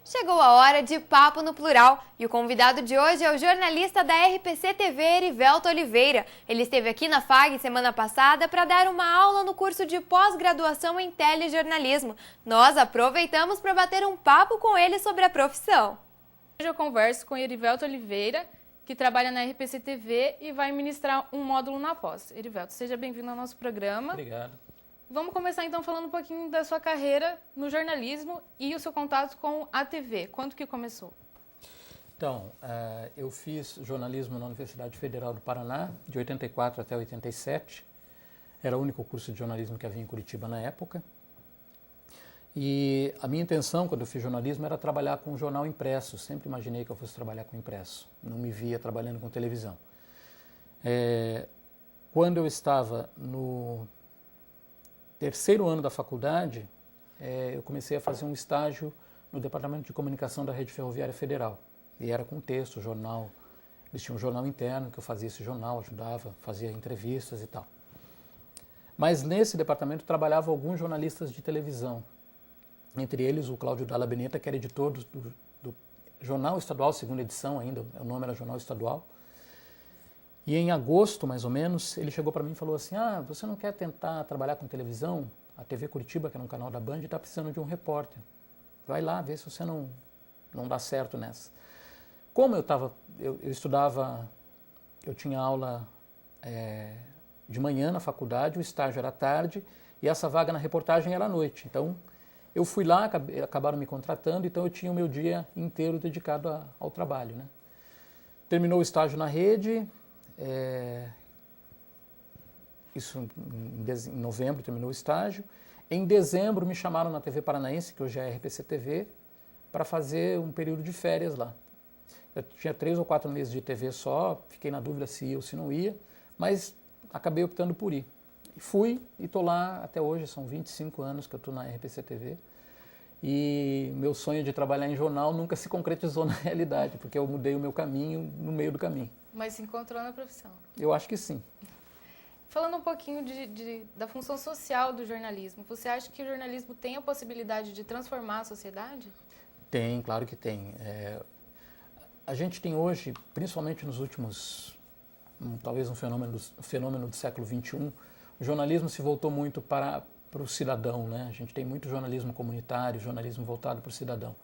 Chegou a hora de Papo no Plural e o convidado de hoje é o jornalista da RPC TV, Erivelto Oliveira. Ele esteve aqui na FAG semana passada para dar uma aula no curso de pós-graduação em telejornalismo. Nós aproveitamos para bater um papo com ele sobre a profissão. Hoje eu converso com Erivelto Oliveira, que trabalha na RPC TV e vai ministrar um módulo na pós. Erivelto, seja bem-vindo ao nosso programa. Obrigado. Vamos começar então falando um pouquinho da sua carreira no jornalismo e o seu contato com a TV. Quando que começou? Então, eu fiz jornalismo na Universidade Federal do Paraná, de 84 até 87. Era o único curso de jornalismo que havia em Curitiba na época. E a minha intenção, quando eu fiz jornalismo, era trabalhar com jornal impresso. Sempre imaginei que eu fosse trabalhar com impresso. Não me via trabalhando com televisão. Quando eu estava no terceiro ano da faculdade, eu comecei a fazer um estágio no Departamento de Comunicação da Rede Ferroviária Federal. E era com texto, jornal. Eles tinham um jornal interno, que eu fazia esse jornal, ajudava, fazia entrevistas e tal. Mas nesse departamento trabalhavam alguns jornalistas de televisão. Entre eles o Cláudio Dalla Beneta, que era editor do Jornal Estadual, segunda edição ainda, o nome era Jornal Estadual. E em agosto, mais ou menos, ele chegou para mim e falou assim: você não quer tentar trabalhar com televisão? A TV Curitiba, que era um canal da Band, está precisando de um repórter. Vai lá, vê se você não dá certo nessa. Como eu estudava, eu tinha aula de manhã na faculdade, o estágio era à tarde, e essa vaga na reportagem era à noite. Então, eu fui lá, acabaram me contratando, então eu tinha o meu dia inteiro dedicado ao trabalho, né? Terminou o estágio na rede. Isso em novembro terminou o estágio. Em dezembro me chamaram na TV Paranaense, que hoje é a RPC TV, para fazer um período de férias lá. Eu tinha 3 ou 4 meses de TV só, fiquei na dúvida se ia ou se não ia, mas acabei optando por ir. E fui e estou lá até hoje, são 25 anos que eu estou na RPC TV. E meu sonho de trabalhar em jornal nunca se concretizou na realidade, porque eu mudei o meu caminho no meio do caminho. Mas se encontrou na profissão? Eu acho que sim. Falando um pouquinho da função social do jornalismo, você acha que o jornalismo tem a possibilidade de transformar a sociedade? Tem, claro que tem. A gente tem hoje, principalmente nos últimos, talvez um fenômeno do século XXI, o jornalismo se voltou muito para o cidadão, né? A gente tem muito jornalismo comunitário, jornalismo voltado para o cidadão.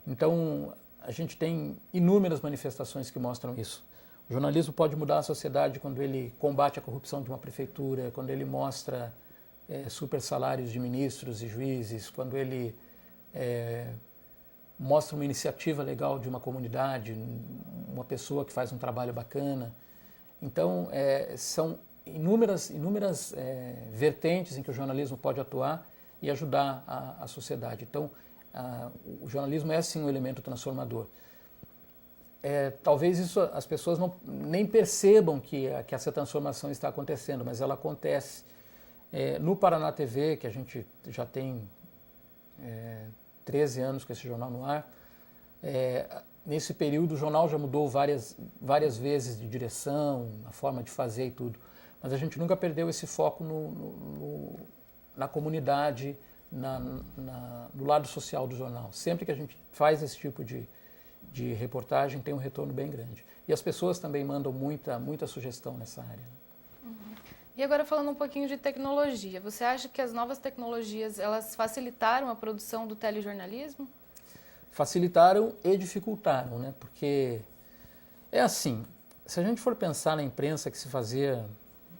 Então, a gente tem inúmeras manifestações que mostram isso. O jornalismo pode mudar a sociedade quando ele combate a corrupção de uma prefeitura, quando ele mostra super salários de ministros e juízes, quando ele mostra uma iniciativa legal de uma comunidade, uma pessoa que faz um trabalho bacana. Então, são inúmeras vertentes em que o jornalismo pode atuar e ajudar a sociedade. Então, o jornalismo é sim um elemento transformador. Talvez isso as pessoas nem percebam que essa transformação está acontecendo, mas ela acontece. No Paraná TV, que a gente já tem 13 anos com esse jornal no ar, nesse período o jornal já mudou várias vezes de direção, a forma de fazer e tudo, mas a gente nunca perdeu esse foco na comunidade, no lado social do jornal. Sempre que a gente faz esse tipo de reportagem tem um retorno bem grande. E as pessoas também mandam muita sugestão nessa área. Uhum. E agora falando um pouquinho de tecnologia, você acha que as novas tecnologias elas facilitaram a produção do telejornalismo? Facilitaram e dificultaram, né? Porque é assim, se a gente for pensar na imprensa que se fazia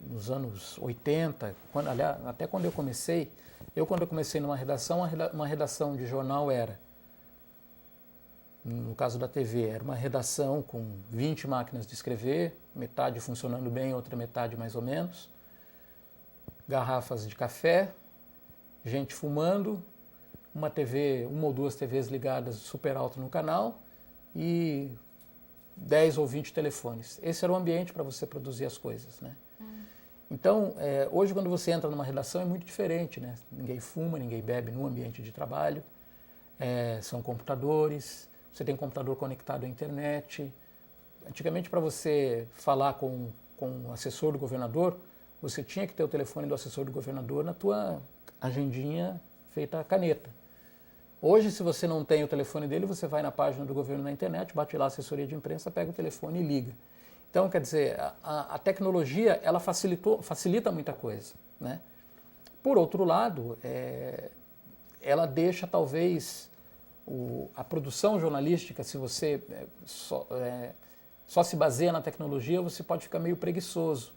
nos anos 80, até quando eu comecei, quando eu comecei numa redação, uma redação de jornal era, no caso da TV, era uma redação com 20 máquinas de escrever, metade funcionando bem, outra metade mais ou menos, garrafas de café, gente fumando, uma ou duas TVs ligadas super alto no canal e 10 ou 20 telefones. Esse era o ambiente para você produzir as coisas, né? Então, hoje quando você entra numa redação é muito diferente, né? Ninguém fuma, ninguém bebe no ambiente de trabalho, são computadores. Você tem computador conectado à internet. Antigamente, para você falar com o assessor do governador, você tinha que ter o telefone do assessor do governador na tua agendinha feita a caneta. Hoje, se você não tem o telefone dele, você vai na página do governo na internet, bate lá a assessoria de imprensa, pega o telefone e liga. Então, quer dizer, a tecnologia, ela facilita muita coisa, né? Por outro lado, ela deixa talvez a produção jornalística, se você só se baseia na tecnologia, você pode ficar meio preguiçoso.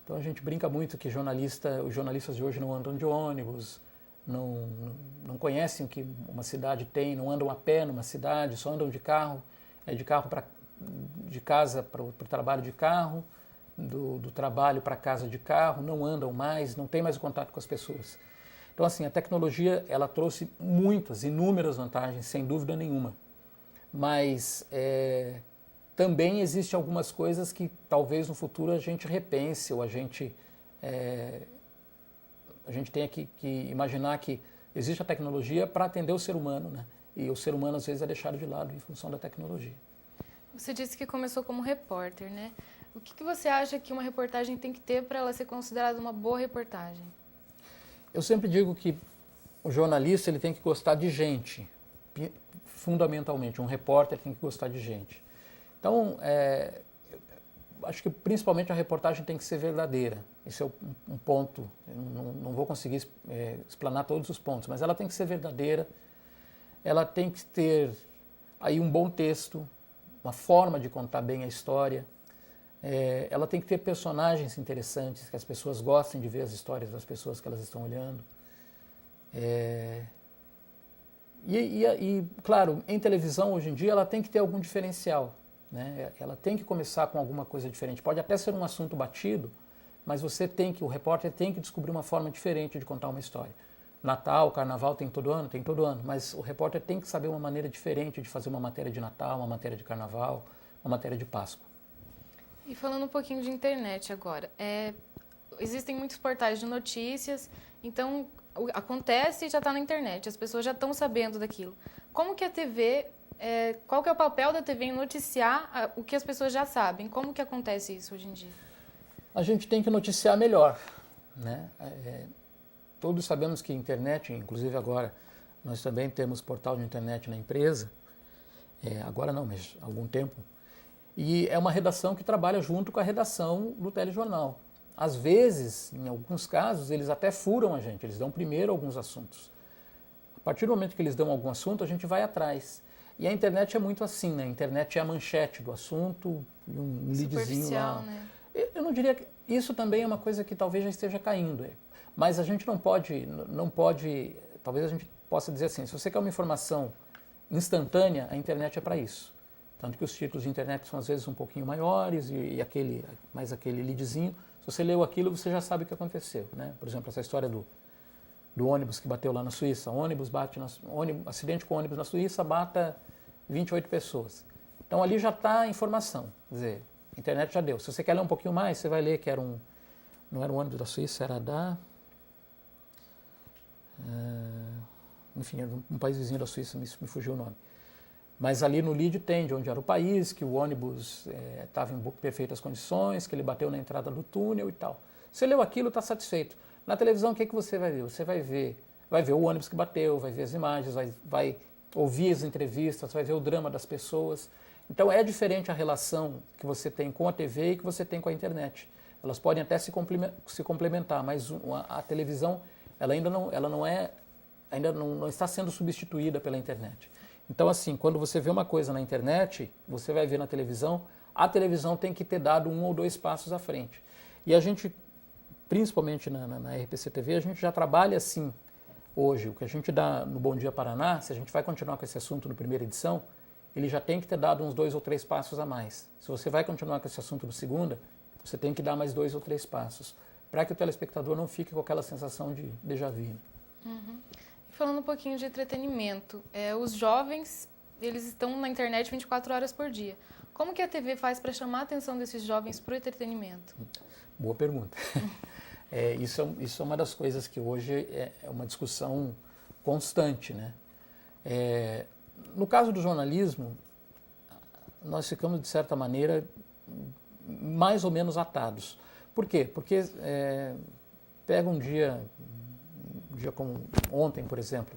Então a gente brinca muito que os jornalistas de hoje não andam de ônibus, não conhecem o que uma cidade tem, não andam a pé numa cidade, só andam de carro, de casa para o trabalho de carro, do trabalho para casa de carro, não andam mais, não tem mais o contato com as pessoas. Então, assim, a tecnologia, ela trouxe inúmeras vantagens, sem dúvida nenhuma. Mas também existem algumas coisas que talvez no futuro a gente repense, ou a gente tenha que imaginar que existe a tecnologia para atender o ser humano, né? E o ser humano, às vezes, é deixado de lado em função da tecnologia. Você disse que começou como repórter, né? O que você acha que uma reportagem tem que ter para ela ser considerada uma boa reportagem? Eu sempre digo que o jornalista ele tem que gostar de gente, fundamentalmente. Um repórter tem que gostar de gente. Então, acho que principalmente a reportagem tem que ser verdadeira. Esse é um ponto, eu não vou conseguir explanar todos os pontos, mas ela tem que ser verdadeira, ela tem que ter aí um bom texto, uma forma de contar bem a história, ela tem que ter personagens interessantes, que as pessoas gostem de ver as histórias das pessoas que elas estão olhando. Claro, em televisão hoje em dia ela tem que ter algum diferencial, né? Ela tem que começar com alguma coisa diferente. Pode até ser um assunto batido, mas o repórter tem que descobrir uma forma diferente de contar uma história. Natal, Carnaval tem todo ano, mas o repórter tem que saber uma maneira diferente de fazer uma matéria de Natal, uma matéria de Carnaval, uma matéria de Páscoa. E falando um pouquinho de internet agora, existem muitos portais de notícias, então acontece e já está na internet, as pessoas já estão sabendo daquilo. Como que a TV, qual que é o papel da TV em noticiar o que as pessoas já sabem? Como que acontece isso hoje em dia? A gente tem que noticiar melhor, né? Todos sabemos que a internet, inclusive agora, nós também temos portal de internet na empresa, agora não, mas há algum tempo, e é uma redação que trabalha junto com a redação do telejornal. Às vezes, em alguns casos, eles até furam a gente, eles dão primeiro alguns assuntos. A partir do momento que eles dão algum assunto, a gente vai atrás. E a internet é muito assim, né? A internet é a manchete do assunto, e um leadzinho lá. Né? Eu não diria que isso também é uma coisa que talvez já esteja caindo. Mas a gente não pode, talvez a gente possa dizer assim, se você quer uma informação instantânea, a internet é para isso. Tanto que os títulos de internet são às vezes um pouquinho maiores mais aquele leadzinho. Se você leu aquilo, você já sabe o que aconteceu, né? Por exemplo, essa história do ônibus que bateu lá na Suíça. Acidente com ônibus na Suíça, mata 28 pessoas. Então ali já está a informação. Quer dizer, a internet já deu. Se você quer ler um pouquinho mais, você vai ler que não era um ônibus da Suíça, era enfim, era um país vizinho da Suíça, me fugiu o nome. Mas ali no lead tem de onde era o país, que o ônibus estava em perfeitas condições, que ele bateu na entrada do túnel e tal. Você leu aquilo, está satisfeito. Na televisão, o que você vai ver? Você vai ver o ônibus que bateu, vai ver as imagens, vai ouvir as entrevistas, vai ver o drama das pessoas. Então é diferente a relação que você tem com a TV e que você tem com a internet. Elas podem até se complementar, mas a televisão ela ainda não está sendo substituída pela internet. Então, assim, quando você vê uma coisa na internet, você vai ver na televisão, a televisão tem que ter dado 1 ou 2 passos à frente. E a gente, principalmente na RPC TV, a gente já trabalha assim hoje. O que a gente dá no Bom Dia Paraná, se a gente vai continuar com esse assunto na primeira edição, ele já tem que ter dado uns 2 ou 3 passos a mais. Se você vai continuar com esse assunto no segunda, você tem que dar mais 2 ou 3 passos, para que o telespectador não fique com aquela sensação de déjà vu. Uhum. Falando um pouquinho de entretenimento, os jovens, eles estão na internet 24 horas por dia. Como que a TV faz para chamar a atenção desses jovens para o entretenimento? Boa pergunta. Isso é uma das coisas que hoje é uma discussão constante, né? No caso do jornalismo, nós ficamos, de certa maneira, mais ou menos atados. Por quê? Porque pega um dia como ontem, por exemplo,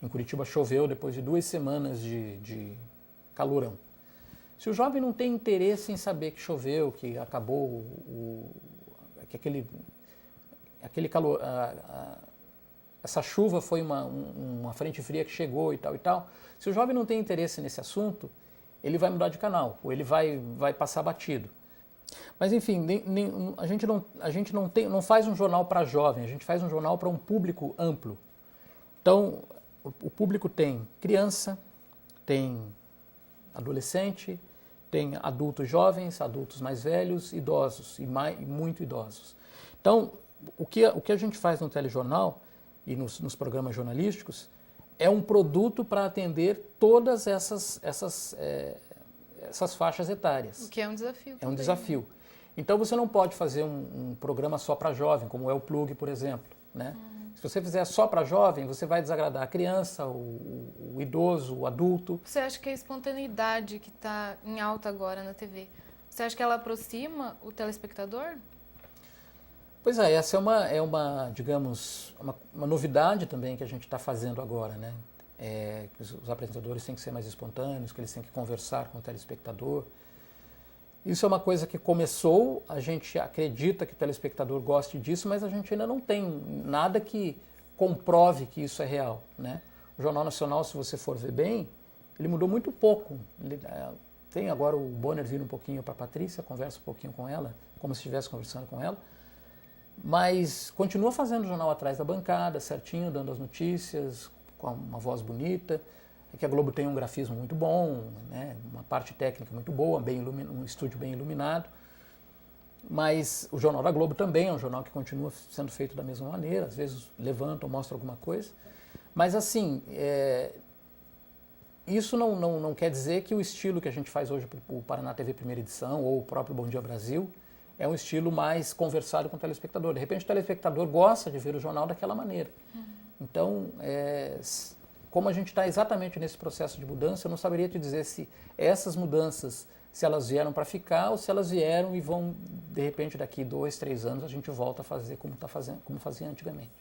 Em Curitiba choveu depois de 2 semanas de calorão. Se o jovem não tem interesse em saber que choveu, que acabou, que aquele calor, essa chuva foi uma frente fria que chegou e tal, se o jovem não tem interesse nesse assunto, ele vai mudar de canal, ou ele vai passar batido. Mas enfim, a gente não faz um jornal para jovem, a gente faz um jornal para um público amplo. Então, o público tem criança, tem adolescente, tem adultos jovens, adultos mais velhos, idosos e muito idosos. Então, o que a gente faz no telejornal e nos programas jornalísticos é um produto para atender todas essas faixas etárias. O que é um desafio. É um desafio. Então você não pode fazer um programa só para jovem, como é o Plug, por exemplo, né? Se você fizer só para jovem, você vai desagradar a criança, o idoso, o adulto. Você acha que a espontaneidade que está em alta agora na TV, você acha que ela aproxima o telespectador? Pois é, essa é uma digamos, uma novidade também que a gente está fazendo agora, né? Que os apresentadores têm que ser mais espontâneos, que eles têm que conversar com o telespectador. Isso é uma coisa que começou, a gente acredita que o telespectador goste disso, mas a gente ainda não tem nada que comprove que isso é real, né? O Jornal Nacional, se você for ver bem, ele mudou muito pouco. Tem agora o Bonner vindo um pouquinho para a Patrícia, conversa um pouquinho com ela, como se estivesse conversando com ela, mas continua fazendo o jornal atrás da bancada, certinho, dando as notícias, com uma voz bonita. É que a Globo tem um grafismo muito bom, né? Uma parte técnica muito boa, um estúdio bem iluminado. Mas o Jornal da Globo também é um jornal que continua sendo feito da mesma maneira, às vezes levanta ou mostra alguma coisa. Mas assim, isso não quer dizer que o estilo que a gente faz hoje para o Paraná TV Primeira Edição ou o próprio Bom Dia Brasil é um estilo mais conversado com o telespectador. De repente o telespectador gosta de ver o jornal daquela maneira. Então, como a gente está exatamente nesse processo de mudança, eu não saberia te dizer se essas mudanças, se elas vieram para ficar ou se elas vieram e vão, de repente, daqui 2, 3 anos, a gente volta a fazer como fazia antigamente.